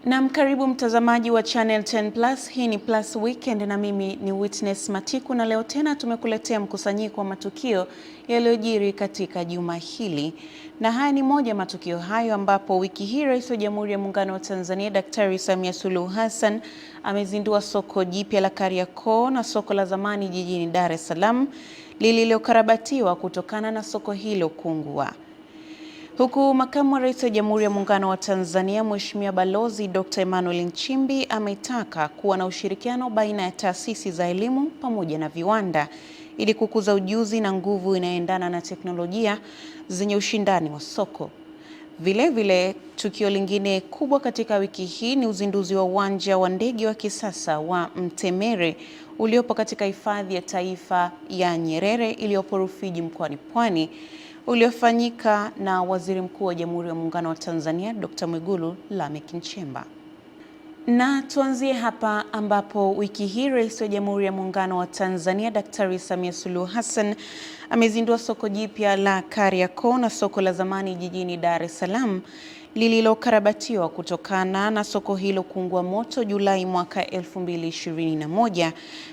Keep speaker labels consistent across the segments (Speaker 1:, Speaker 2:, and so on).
Speaker 1: Na karibu mtazamaji wa Channel 10 Plus. Hii ni Plus Weekend na mimi ni Witness Matiku, na leo tena tumekuletea mkusanyiko wa matukio yaliyojiri katika juma hili. Na haya ni moja matukio hayo ambapo wiki hii Rais wa Jamhuri ya Muungano wa Tanzania Daktari Samia Suluhu Hassan amezindua soko jipya la Kariakoo na soko la zamani jijini Dar es Salaam lililokarabatiwa kutokana na soko hilo kuungua. Huku Makamu wa Rais wa Jamhuri ya Muungano wa Tanzania Mheshimiwa Balozi Dr. Emmanuel Nchimbi ametaka kuwa na ushirikiano baina ya taasisi za elimu pamoja na viwanda ili kukuza ujuzi na nguvu inayoendana na teknolojia zenye ushindani wa soko. Vile tukio lingine kubwa katika wiki hii ni uzinduzi wa uwanja wa ndege wa kisasa wa Mtemere uliopo katika Hifadhi ya Taifa ya Nyerere iliyopo Rufiji mkoani Pwani, uliofanyika na Waziri Mkuu wa Jamhuri ya Muungano wa Tanzania Dr. Mwigulu Lameck Nchemba. Na tuanzie hapa ambapo wiki hii Rais wa Jamhuri ya Muungano wa Tanzania Daktari Samia Suluhu Hassan amezindua soko jipya la Kariakoo na soko la zamani jijini Dar es Salaam lililokarabatiwa kutokana na soko hilo kuungua moto Julai mwaka 2021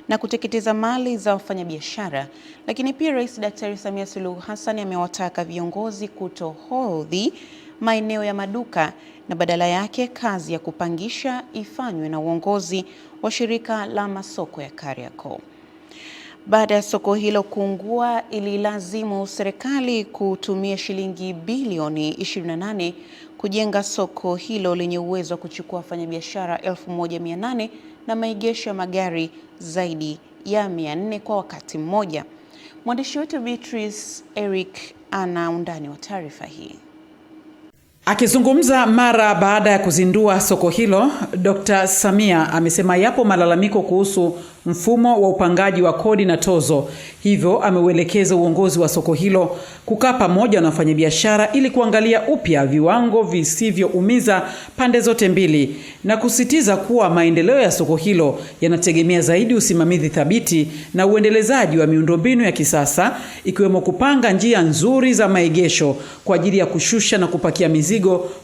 Speaker 1: na kuteketeza mali za wafanyabiashara. Lakini pia Rais Daktari Samia Suluhu Hassan amewataka viongozi kutohodhi maeneo ya maduka na badala yake kazi ya kupangisha ifanywe na uongozi wa shirika la masoko ya Kariakoo. Baada ya soko hilo kuungua, ililazimu serikali kutumia shilingi bilioni 28 kujenga soko hilo lenye uwezo wa kuchukua wafanyabiashara 1800 na maegesho ya magari zaidi ya 400 kwa wakati mmoja. Mwandishi wetu Beatrice Eric ana undani wa taarifa hii.
Speaker 2: Akizungumza mara baada ya kuzindua soko hilo, Dr. Samia amesema yapo malalamiko kuhusu mfumo wa upangaji wa kodi na tozo. Hivyo ameuelekeza uongozi wa soko hilo kukaa pamoja na wafanyabiashara ili kuangalia upya viwango visivyoumiza pande zote mbili, na kusisitiza kuwa maendeleo ya soko hilo yanategemea zaidi usimamizi thabiti na uendelezaji wa miundombinu ya kisasa, ikiwemo kupanga njia nzuri za maegesho kwa ajili ya kushusha na kupakia mizigo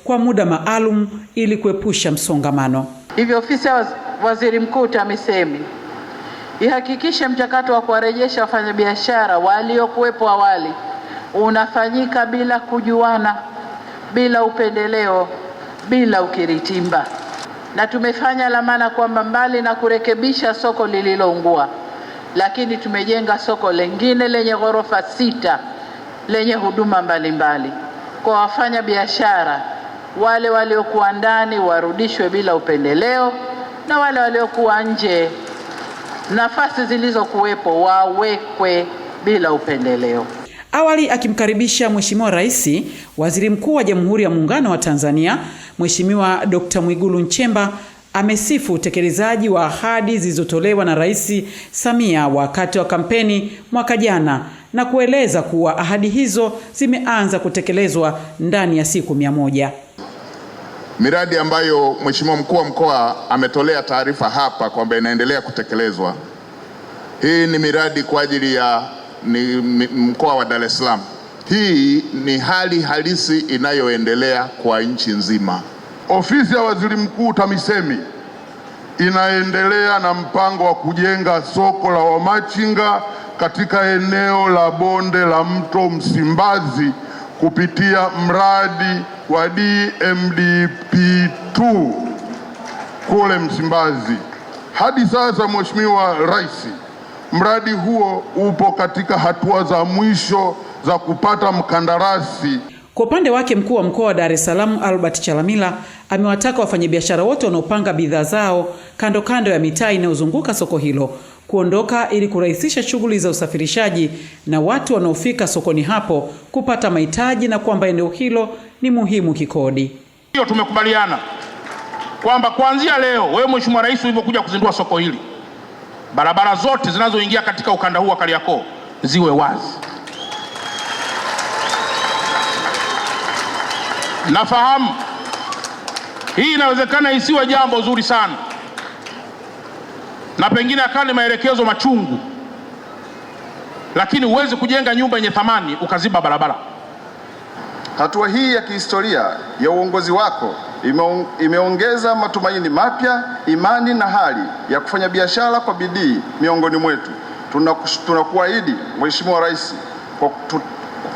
Speaker 2: kwa muda maalum ili kuepusha msongamano.
Speaker 3: Hivyo ofisi ya Waziri Mkuu TAMISEMI ihakikishe mchakato wa kuwarejesha wafanyabiashara waliokuwepo awali unafanyika bila kujuana, bila upendeleo, bila ukiritimba. Na tumefanya lamana kwamba mbali na kurekebisha soko lililoungua, lakini tumejenga soko lingine lenye ghorofa 6 lenye huduma mbalimbali kwa wafanyabiashara. Wale waliokuwa ndani warudishwe bila upendeleo, na wale waliokuwa nje nafasi zilizokuwepo wawekwe bila upendeleo.
Speaker 2: Awali akimkaribisha Mheshimiwa Rais, Waziri Mkuu wa Jamhuri ya Muungano wa Tanzania Mheshimiwa Dr. Mwigulu Nchemba amesifu utekelezaji wa ahadi zilizotolewa na Rais Samia wakati wa kampeni mwaka jana na kueleza kuwa ahadi hizo zimeanza kutekelezwa ndani ya siku 100.
Speaker 4: Miradi ambayo Mheshimiwa Mkuu wa Mkoa ametolea taarifa hapa kwamba inaendelea kutekelezwa, hii ni miradi kwa ajili ya mkoa wa Dar es Salaam. Hii ni hali halisi inayoendelea kwa nchi nzima.
Speaker 5: Ofisi ya Waziri Mkuu TAMISEMI inaendelea na mpango wa kujenga soko la wamachinga katika eneo la bonde la mto Msimbazi kupitia mradi wa DMDP2 kule Msimbazi. Hadi sasa, Mheshimiwa Rais, mradi huo upo katika hatua za mwisho za kupata mkandarasi.
Speaker 2: Kwa upande wake, Mkuu wa Mkoa wa Dar es Salaam Albert Chalamila amewataka wafanyabiashara wote wanaopanga bidhaa zao kando ya mitaa inayozunguka soko hilo kuondoka ili kurahisisha shughuli za usafirishaji na watu wanaofika sokoni hapo kupata mahitaji, na kwamba eneo hilo ni muhimu kikodi.
Speaker 6: Hiyo tumekubaliana kwamba kuanzia leo, wewe Mheshimiwa Rais ulipokuja kuzindua soko hili, barabara zote zinazoingia katika ukanda huu wa Kariakoo ziwe wazi. Nafahamu hii inawezekana isiwe jambo zuri sana, na pengine akane maelekezo machungu, lakini huwezi kujenga nyumba yenye thamani ukaziba barabara.
Speaker 7: Hatua hii ya kihistoria ya uongozi wako imeongeza matumaini mapya, imani na hali ya kufanya biashara kwa bidii miongoni mwetu. Tunakuahidi Mheshimiwa Rais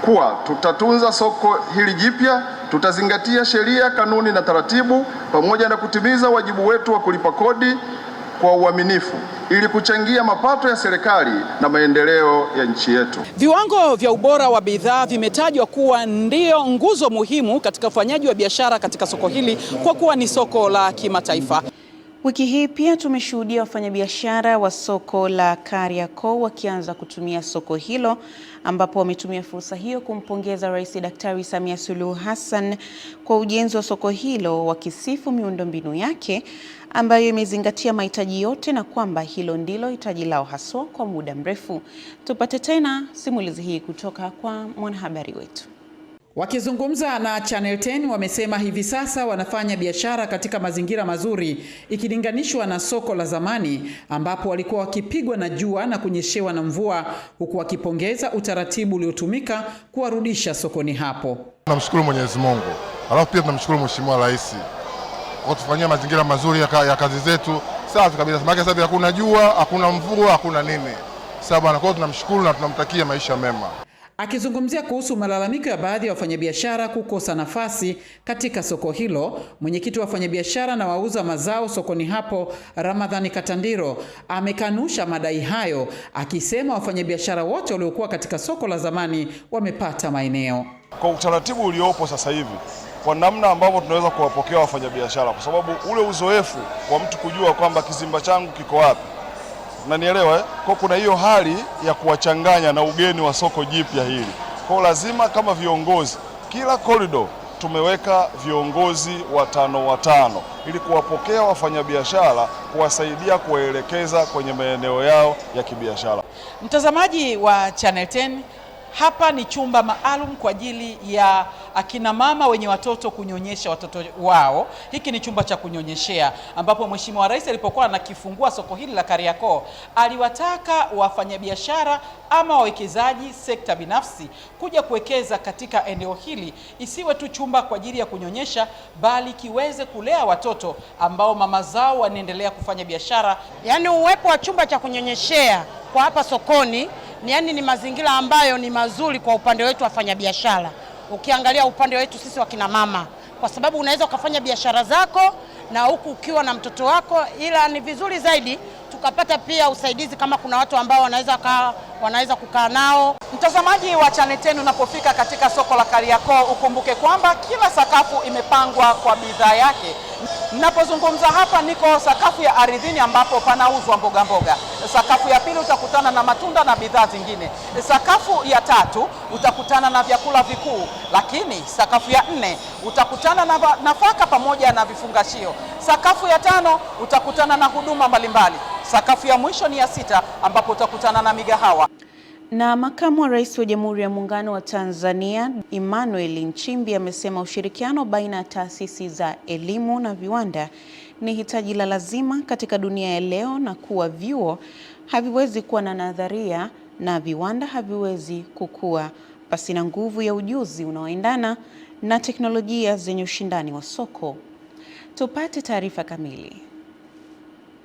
Speaker 7: kuwa tutatunza soko hili jipya, tutazingatia sheria, kanuni na taratibu, pamoja na kutimiza wajibu wetu wa kulipa kodi kwa uaminifu ili kuchangia mapato ya serikali na maendeleo ya nchi yetu.
Speaker 2: Viwango vya ubora wa bidhaa vimetajwa kuwa ndio nguzo muhimu katika ufanyaji wa biashara katika soko hili kwa kuwa ni soko la kimataifa.
Speaker 1: Wiki hii pia tumeshuhudia wafanyabiashara wa soko la Kariakoo wakianza kutumia soko hilo, ambapo wametumia fursa hiyo kumpongeza Rais Daktari Samia Suluhu Hassan kwa ujenzi wa soko hilo, wakisifu miundombinu yake ambayo imezingatia mahitaji yote na kwamba hilo ndilo hitaji lao haswa kwa muda mrefu. Tupate tena simulizi hii kutoka kwa mwanahabari wetu.
Speaker 2: Wakizungumza na Channel 10 wamesema hivi sasa wanafanya biashara katika mazingira mazuri ikilinganishwa na soko la zamani ambapo walikuwa wakipigwa na jua na kunyeshewa na mvua, huku wakipongeza utaratibu uliotumika kuwarudisha sokoni hapo.
Speaker 5: Tunamshukuru Mwenyezi Mungu. Alafu pia tunamshukuru Mheshimiwa Rais kwa kutufanyia mazingira mazuri ya kazi zetu. Safi kabisa. Maana sasa hakuna jua, hakuna mvua, hakuna nini. Sasa bwana, kwa tunamshukuru na tunamtakia maisha mema.
Speaker 2: Akizungumzia kuhusu malalamiko ya baadhi ya wafanyabiashara kukosa nafasi katika soko hilo, mwenyekiti wa wafanyabiashara na wauza mazao sokoni hapo, Ramadhani Katandiro, amekanusha madai hayo, akisema wafanyabiashara wote waliokuwa katika soko la zamani wamepata maeneo.
Speaker 8: Kwa utaratibu uliopo sasa hivi, kwa namna ambavyo tunaweza kuwapokea wafanyabiashara, kwa sababu ule uzoefu wa mtu kujua kwamba kizimba changu kiko wapi, unanielewa Kwa kuna hiyo hali ya kuwachanganya na ugeni wa soko jipya hili. Kwa lazima kama viongozi, kila corridor tumeweka viongozi watano ili kuwapokea wafanyabiashara, kuwasaidia, kuwaelekeza kwenye maeneo yao ya kibiashara.
Speaker 2: Mtazamaji wa Channel 10, hapa ni chumba maalum kwa ajili ya akina mama wenye watoto kunyonyesha watoto wao. Hiki ni chumba cha kunyonyeshea ambapo Mheshimiwa Rais alipokuwa anakifungua soko hili la Kariakoo aliwataka wafanyabiashara ama wawekezaji sekta binafsi kuja kuwekeza katika eneo hili, isiwe tu chumba kwa ajili ya kunyonyesha bali kiweze kulea watoto ambao mama zao wanaendelea kufanya biashara.
Speaker 9: Yaani uwepo wa chumba cha kunyonyeshea kwa hapa sokoni ni mazingira ambayo ni mazuri kwa upande wetu wafanyabiashara. Ukiangalia upande wetu sisi wakina mama, kwa sababu unaweza ukafanya biashara zako na huku ukiwa na mtoto wako, ila ni vizuri zaidi tukapata pia usaidizi kama kuna watu ambao wanaweza kukaa nao.
Speaker 2: Mtazamaji wa Channel 10, unapofika katika soko la Kariakoo ukumbuke kwamba kila sakafu imepangwa kwa bidhaa yake. Ninapozungumza hapa niko sakafu ya ardhini ambapo panauzwa mboga mboga. Sakafu ya pili utakutana na matunda na bidhaa zingine. Sakafu ya tatu utakutana na vyakula vikuu, lakini sakafu ya 4 utakutana na nafaka pamoja na vifungashio. Sakafu ya 5 utakutana na huduma mbalimbali. Sakafu ya mwisho ni ya 6 ambapo utakutana na migahawa.
Speaker 1: Na Makamu wa Rais wa Jamhuri ya Muungano wa Tanzania, Emmanuel Nchimbi, amesema ushirikiano baina ya taasisi za elimu na viwanda ni hitaji la lazima katika dunia ya leo, na kuwa vyuo haviwezi kuwa na nadharia na viwanda haviwezi kukua pasina nguvu ya ujuzi unaoendana na teknolojia zenye ushindani wa soko. Tupate taarifa kamili.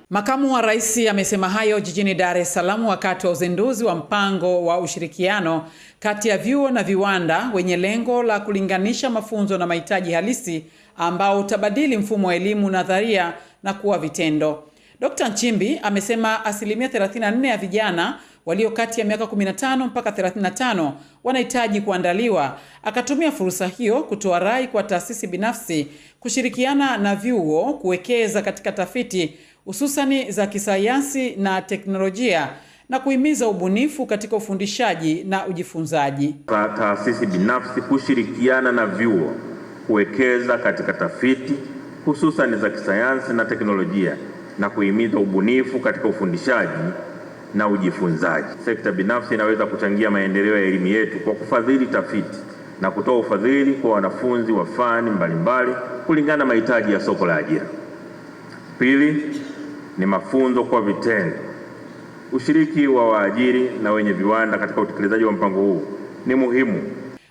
Speaker 2: Makamu wa Rais amesema hayo jijini Dar es Salaam wakati wa uzinduzi wa mpango wa ushirikiano kati ya vyuo na viwanda wenye lengo la kulinganisha mafunzo na mahitaji halisi ambao utabadili mfumo wa elimu nadharia na kuwa vitendo. Dr. Nchimbi amesema asilimia 34 ya vijana walio kati ya miaka 15 mpaka 35 wanahitaji kuandaliwa. Akatumia fursa hiyo kutoa rai kwa taasisi binafsi kushirikiana na vyuo kuwekeza katika tafiti hususani za kisayansi na teknolojia na kuhimiza ubunifu katika ufundishaji na ujifunzaji.
Speaker 10: Taasisi binafsi kushirikiana na vyuo kuwekeza katika tafiti hususani za kisayansi na teknolojia na kuhimiza ubunifu katika ufundishaji na ujifunzaji. Sekta binafsi inaweza kuchangia maendeleo ya elimu yetu kwa kufadhili tafiti na kutoa ufadhili kwa wanafunzi wa fani mbalimbali kulingana na mahitaji ya soko la ajira. Pili ni mafunzo kwa vitendo. Ushiriki wa waajiri na wenye viwanda katika utekelezaji wa mpango huu ni muhimu.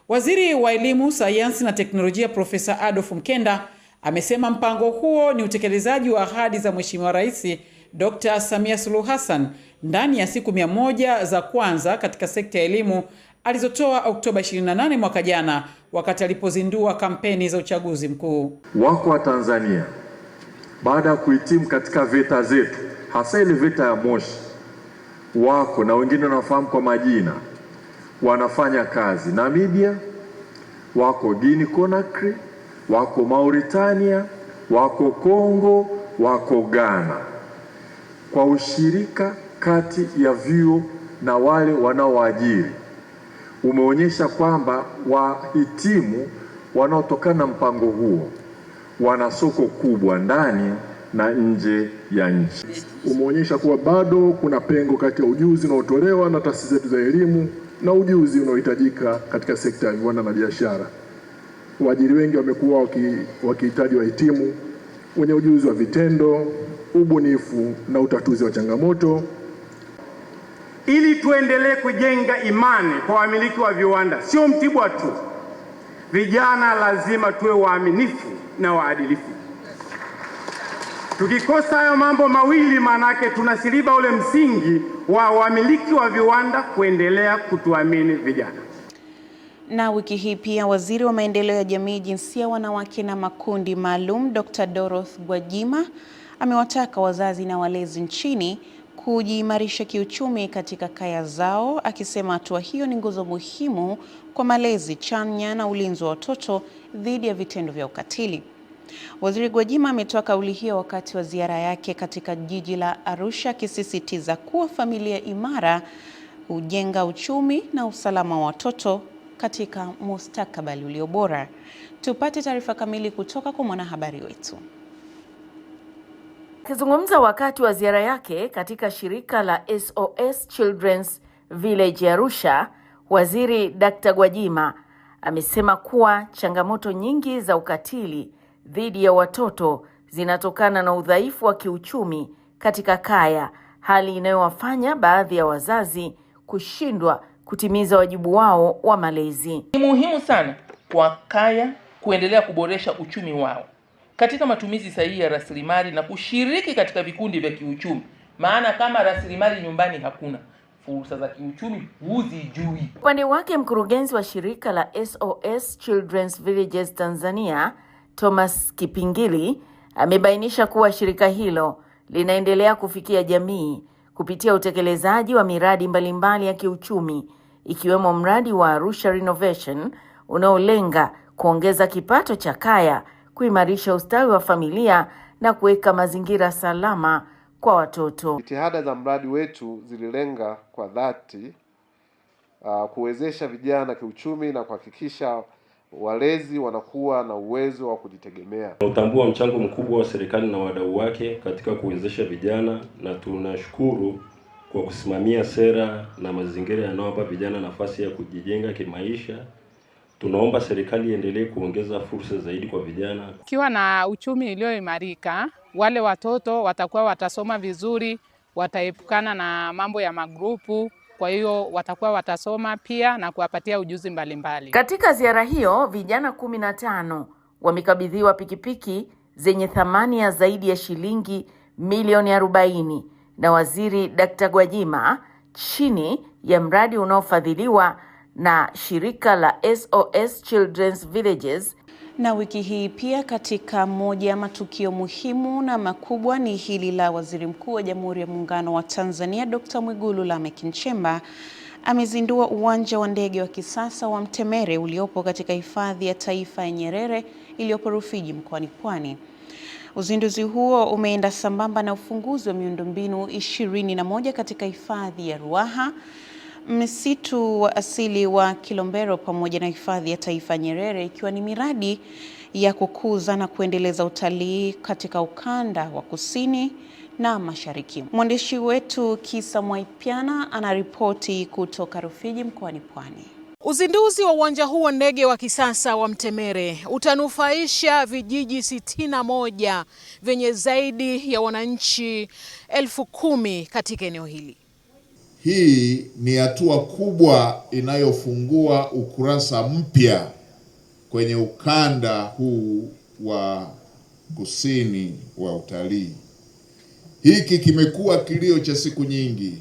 Speaker 2: Waziri wa Elimu, Sayansi na Teknolojia Profesa Adolf Mkenda Amesema mpango huo ni utekelezaji wa ahadi za Mheshimiwa Rais Dr. Samia Suluhu Hassan ndani ya siku 100 za kwanza katika sekta ya elimu alizotoa Oktoba 28 mwaka jana wakati alipozindua kampeni za uchaguzi mkuu.
Speaker 11: Wako wa Tanzania baada ya kuhitimu katika VETA zetu, hasa ile VETA ya Moshi, wako na wengine wanafahamu kwa majina, wanafanya kazi Namibia, wako Guinea Conakry, wako Mauritania, wako Kongo, wako Ghana, kwa ushirika kati ya vyuo na wale wanaowaajiri umeonyesha kwamba wahitimu wanaotokana na mpango huo wana soko kubwa ndani na nje ya nchi.
Speaker 12: Umeonyesha kuwa bado kuna pengo kati ya ujuzi unaotolewa na taasisi zetu za elimu na ujuzi unaohitajika katika sekta ya viwanda na biashara. Waajiri wengi wamekuwa wakihitaji wahitimu wenye ujuzi wa vitendo, ubunifu na utatuzi wa changamoto.
Speaker 13: Ili tuendelee kujenga imani kwa wamiliki wa viwanda, sio Mtibwa tu, vijana lazima tuwe waaminifu na waadilifu. Tukikosa hayo mambo mawili, manake tunasiliba ule msingi wa wamiliki wa viwanda kuendelea kutuamini vijana.
Speaker 1: Na wiki hii pia Waziri wa Maendeleo ya Jamii, Jinsia, Wanawake na Makundi Maalum Dr. Dorothy Gwajima amewataka wazazi na walezi nchini kujiimarisha kiuchumi katika kaya zao, akisema hatua hiyo ni nguzo muhimu kwa malezi chanya na ulinzi wa watoto dhidi ya vitendo vya ukatili. Waziri Gwajima ametoa kauli hiyo wakati wa ziara yake katika jiji la Arusha, akisisitiza kuwa familia imara hujenga uchumi na usalama wa watoto katika mustakabali ulio bora. Tupate taarifa kamili kutoka kwa mwanahabari wetu.
Speaker 14: Akizungumza wakati wa ziara yake katika shirika la SOS Children's Village Arusha, Waziri Dr. Gwajima amesema kuwa changamoto nyingi za ukatili dhidi ya watoto zinatokana na udhaifu wa kiuchumi katika kaya, hali inayowafanya baadhi ya wazazi kushindwa kutimiza wajibu wao wa malezi.
Speaker 15: Ni muhimu sana kwa kaya kuendelea kuboresha uchumi wao katika matumizi sahihi ya rasilimali na kushiriki katika vikundi vya kiuchumi, maana kama rasilimali nyumbani hakuna, fursa za kiuchumi huzijui.
Speaker 14: Upande wake, mkurugenzi wa shirika la SOS Children's Villages Tanzania, Thomas Kipingili, amebainisha kuwa shirika hilo linaendelea kufikia jamii kupitia utekelezaji wa miradi mbalimbali ya kiuchumi, ikiwemo mradi wa Arusha Renovation unaolenga kuongeza kipato cha kaya, kuimarisha ustawi wa familia na kuweka mazingira salama kwa watoto.
Speaker 16: Jitihada za mradi wetu zililenga kwa dhati kuwezesha vijana kiuchumi na kuhakikisha walezi wanakuwa na uwezo wa kujitegemea.
Speaker 17: Tunatambua mchango mkubwa wa serikali na wadau wake katika kuwezesha vijana, na tunashukuru kwa kusimamia sera na mazingira yanayowapa vijana nafasi ya kujijenga kimaisha. Tunaomba serikali iendelee kuongeza fursa zaidi kwa vijana.
Speaker 18: Kiwa na uchumi ulioimarika, wale watoto watakuwa watasoma vizuri, wataepukana na mambo ya magrupu, kwa hiyo watakuwa watasoma pia na kuwapatia ujuzi mbalimbali.
Speaker 14: Katika ziara hiyo, vijana 15 wamekabidhiwa pikipiki zenye thamani ya zaidi ya shilingi milioni 40 na Waziri Dr. Gwajima chini ya mradi unaofadhiliwa na shirika la SOS Children's Villages.
Speaker 1: Na wiki hii pia katika moja ya matukio muhimu na makubwa ni hili la Waziri Mkuu wa Jamhuri ya Muungano wa Tanzania Dr. Mwigulu Lameck Nchemba amezindua uwanja wa ndege wa kisasa wa Mtemere uliopo katika hifadhi ya taifa ya Nyerere iliyopo Rufiji mkoani Pwani. Uzinduzi huo umeenda sambamba na ufunguzi wa miundombinu 21 katika hifadhi ya Ruaha, msitu wa asili wa Kilombero pamoja na hifadhi ya taifa Nyerere, ikiwa ni miradi ya kukuza na kuendeleza utalii katika ukanda wa kusini na mashariki. Mwandishi wetu Kisa Mwaipiana anaripoti kutoka Rufiji mkoani Pwani.
Speaker 19: Uzinduzi wa uwanja huu wa ndege wa kisasa wa Mtemere utanufaisha vijiji 61 vyenye zaidi ya wananchi 10,000 katika eneo hili.
Speaker 20: Hii ni hatua kubwa inayofungua ukurasa mpya kwenye ukanda huu wa kusini wa utalii. Hiki kimekuwa kilio cha siku nyingi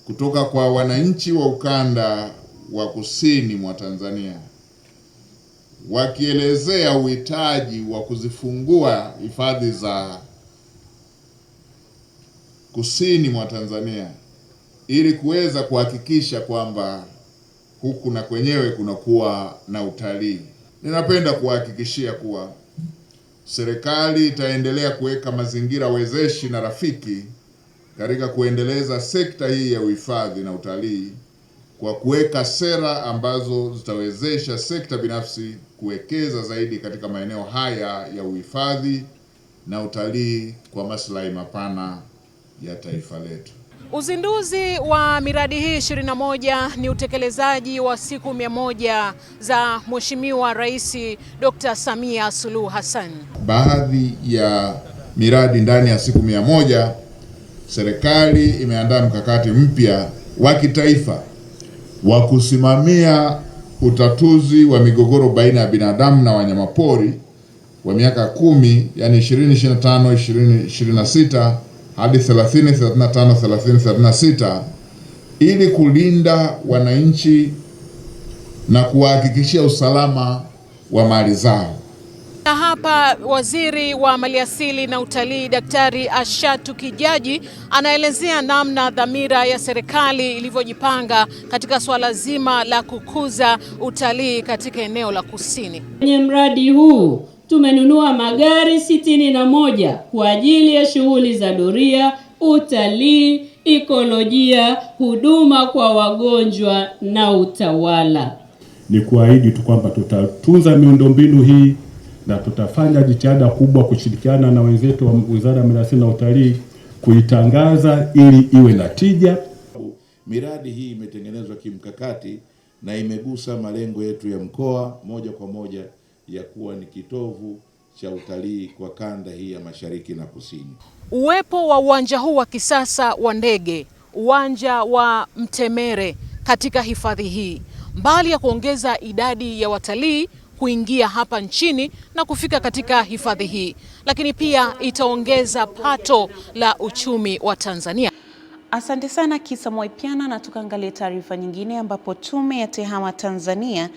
Speaker 20: kutoka kwa wananchi wa ukanda wa kusini mwa Tanzania, wakielezea uhitaji wa kuzifungua hifadhi za kusini mwa Tanzania ili kuweza kuhakikisha kwamba huku na kwenyewe kunakuwa na utalii. Ninapenda kuhakikishia kuwa serikali itaendelea kuweka mazingira wezeshi na rafiki katika kuendeleza sekta hii ya uhifadhi na utalii kwa kuweka sera ambazo zitawezesha sekta binafsi kuwekeza zaidi katika maeneo haya ya uhifadhi na utalii kwa maslahi mapana ya taifa letu.
Speaker 19: Uzinduzi wa miradi hii 21 ni utekelezaji wa siku 100 za Mheshimiwa Rais Dr. Samia Suluhu Hassan.
Speaker 20: Baadhi ya miradi ndani ya siku 100, serikali imeandaa mkakati mpya wa kitaifa wa kusimamia utatuzi wa migogoro baina ya binadamu na wanyamapori wa miaka 10, yani 2025-2026 hadi 30-35-30-36 ili kulinda wananchi na kuhakikishia usalama wa mali zao.
Speaker 19: Na hapa Waziri wa Maliasili na Utalii Daktari Ashatu Kijaji anaelezea namna dhamira ya serikali ilivyojipanga katika swala zima la kukuza utalii katika eneo la kusini.
Speaker 21: Kwenye mradi huu tumenunua magari 61 kwa ajili ya shughuli za doria, utalii, ekolojia, huduma kwa wagonjwa na utawala.
Speaker 22: Ni kuahidi tu kwamba tutatunza miundombinu hii na tutafanya jitihada kubwa kushirikiana na wenzetu wa Wizara ya Maliasili na Utalii kuitangaza ili iwe na tija.
Speaker 20: Miradi hii imetengenezwa kimkakati na imegusa malengo yetu ya mkoa moja kwa moja ya kuwa ni kitovu cha utalii kwa kanda hii ya Mashariki na Kusini.
Speaker 19: Uwepo wa uwanja huu wa kisasa wa ndege, uwanja wa Mtemere katika hifadhi hii, mbali ya kuongeza idadi ya watalii kuingia hapa nchini na kufika katika hifadhi hii, lakini pia itaongeza pato la uchumi wa Tanzania.
Speaker 1: Asante sana Kisa Mwaipiana, na tukaangalia taarifa nyingine ambapo Tume ya TEHAMA Tanzania